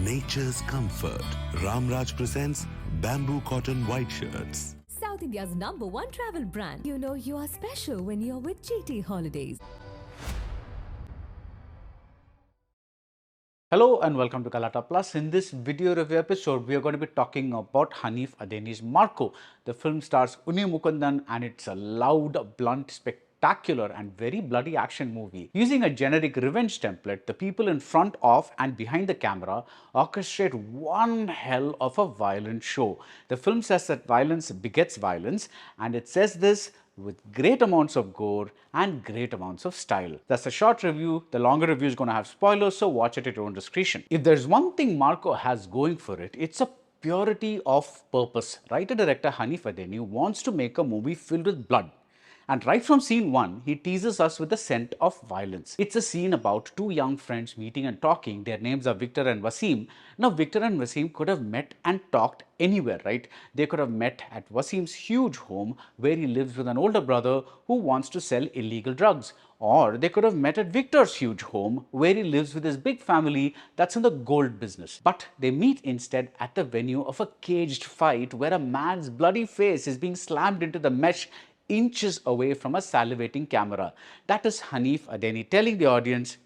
nature's comfort. Ramraj presents bamboo cotton white shirts. South India's #1 travel brand. You know you are special when you're with GT Holidays. Hello and welcome to Galatta Plus. In this video review episode, we are going to be talking about Haneef Adeni's Marco. The film stars Unni Mukundan and it's a loud, blunt, spectacular and very bloody action movie. Using a generic revenge template, the people in front of and behind the camera orchestrate one hell of a violent show. The film says that violence begets violence, and it says this with great amounts of gore and great amounts of style. That's a short review. The longer review is going to have spoilers, so watch it at your own discretion. If there's one thing Marco has going for it, it's a purity of purpose. Writer-director Haneef Adeni wants to make a movie filled with blood. And right from scene 1, he teases us with the scent of violence. It's a scene about two young friends meeting and talking. Their names are Victor and Wasim. Now, Victor and Wasim could have met and talked anywhere, right? They could have met at Wasim's huge home where he lives with an older brother who wants to sell illegal drugs. Or they could have met at Victor's huge home where he lives with his big family that's in the gold business. But they meet instead at the venue of a caged fight where a man's bloody face is being slammed into the mesh inches away from a salivating camera. That is Haneef Adeni telling the audience,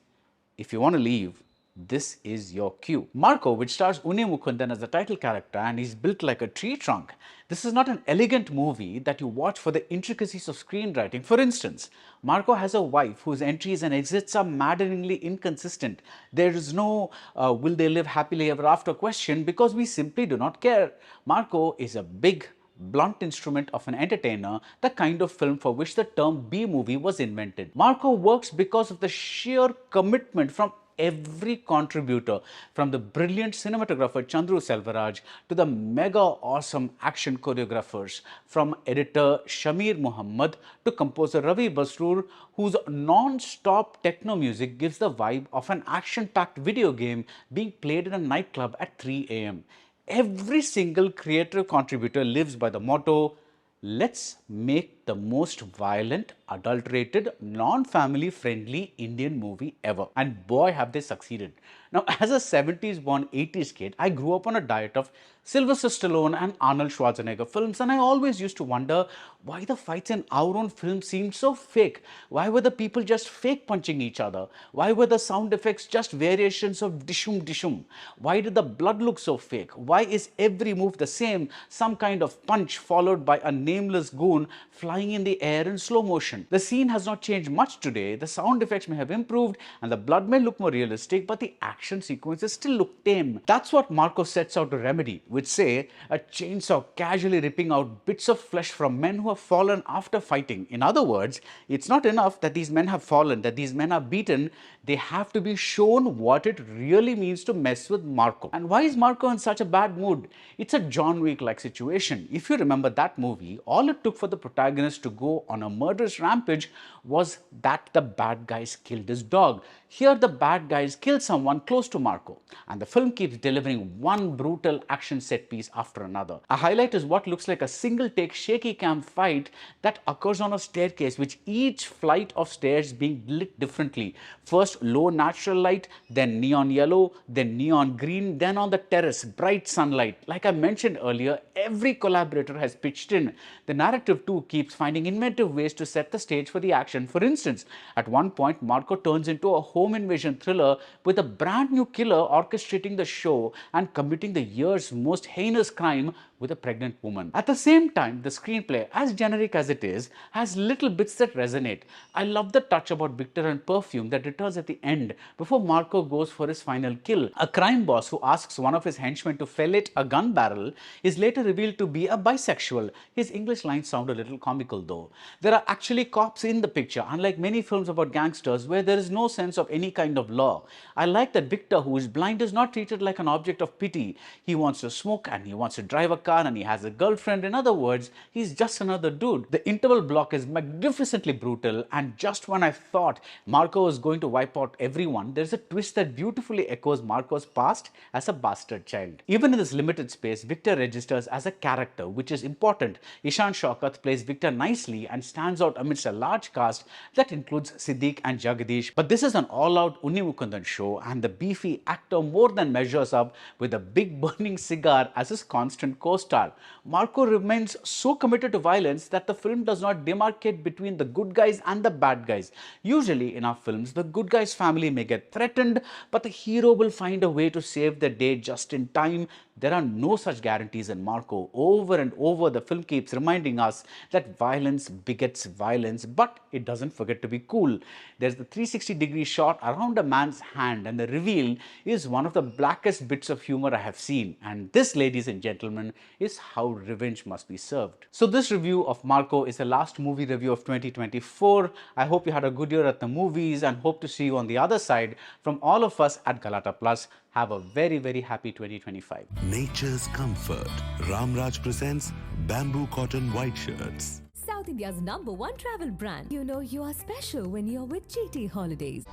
if you want to leave, this is your cue. Marco, which stars Unni Mukundan as the title character and he's built like a tree trunk. This is not an elegant movie that you watch for the intricacies of screenwriting. For instance, Marco has a wife whose entries and exits are maddeningly inconsistent. There is no will they live happily ever after question because we simply do not care. Marco is a big, blunt instrument of an entertainer, the kind of film for which the term B-movie was invented. Marco works because of the sheer commitment from every contributor, from the brilliant cinematographer Chandru Selvaraj to the mega awesome action choreographers, from editor Shamir Muhammad to composer Ravi Basrur, whose non-stop techno music gives the vibe of an action-packed video game being played in a nightclub at 3 a.m. Every single creative contributor lives by the motto, let's make the most violent, adulterated, non-family friendly Indian movie ever. And boy, have they succeeded. Now, as a 70s born 80s kid, I grew up on a diet of Sylvester Stallone and Arnold Schwarzenegger films, and I always used to wonder why the fights in our own films seemed so fake. Why were the people just fake punching each other? Why were the sound effects just variations of dishum dishum? Why did the blood look so fake? Why is every move the same? Some kind of punch followed by a nameless goon flying in the air in slow motion. The scene has not changed much today. The sound effects may have improved and the blood may look more realistic, but the action sequences still look tame. That's what Marco sets out to remedy, with say a chainsaw casually ripping out bits of flesh from men who have fallen after fighting. In other words, it's not enough that these men have fallen, that these men are beaten. They have to be shown what it really means to mess with Marco. And why is Marco in such a bad mood? It's a John Wick-like situation. If you remember that movie, all it took for the protagonist to go on a murderous rampage was that the bad guys killed his dog. Here the bad guys kill someone close to Marco, and the film keeps delivering one brutal action set piece after another. A highlight is what looks like a single take shaky cam fight that occurs on a staircase, with each flight of stairs being lit differently. First low natural light, then neon yellow, then neon green, then on the terrace bright sunlight. Like I mentioned earlier, every collaborator has pitched in. The narrative too keeps finding inventive ways to set the stage for the action. For instance, at one point Marco turns into a home invasion thriller with a brand new killer orchestrating the show and committing the year's most heinous crime with a pregnant woman. At the same time, the screenplay, as generic as it is, has little bits that resonate. I love the touch about Victor and perfume that returns at the end before Marco goes for his final kill. A crime boss who asks one of his henchmen to fillet a gun barrel is later revealed to be a bisexual. His English lines sound a little comical though. There are actually cops in the picture, unlike many films about gangsters where there is no sense of any kind of law. I like that Victor, who is blind, is not treated like an object of pity. He wants to smoke and he wants to drive a car and he has a girlfriend. In other words, he's just another dude. The interval block is magnificently brutal, and just when I thought Marco was going to wipe out everyone, there's a twist that beautifully echoes Marco's past as a bastard child. Even in this limited space, Victor registers as a character, which is important. Ishan Shaukat plays Victor nicely and stands out amidst a large cast that includes Siddiq and Jagdish. But this is an all-out Unni Mukundan show, and the beefy actor more than measures up with a big burning cigar as his constant co-star. Marco remains so committed to violence that the film does not demarcate between the good guys and the bad guys. Usually in our films, the good guy's family may get threatened, but the hero will find a way to save the day just in time. There are no such guarantees in Marco. Over and over, the film keeps reminding us that violence begets violence, but it doesn't forget to be cool. There's the 360-degree shot around a man's hand, and the reveal is one of the blackest bits of humor I have seen. And this, ladies and gentlemen, is how revenge must be served. So this review of Marco is the last movie review of 2024. I hope you had a good year at the movies and hope to see you on the other side. From all of us at Galatta Plus, have a very, very happy 2025. Nature's comfort. Ramraj presents bamboo cotton white shirts. South India's #1 travel brand. You know you are special when you're with GT Holidays.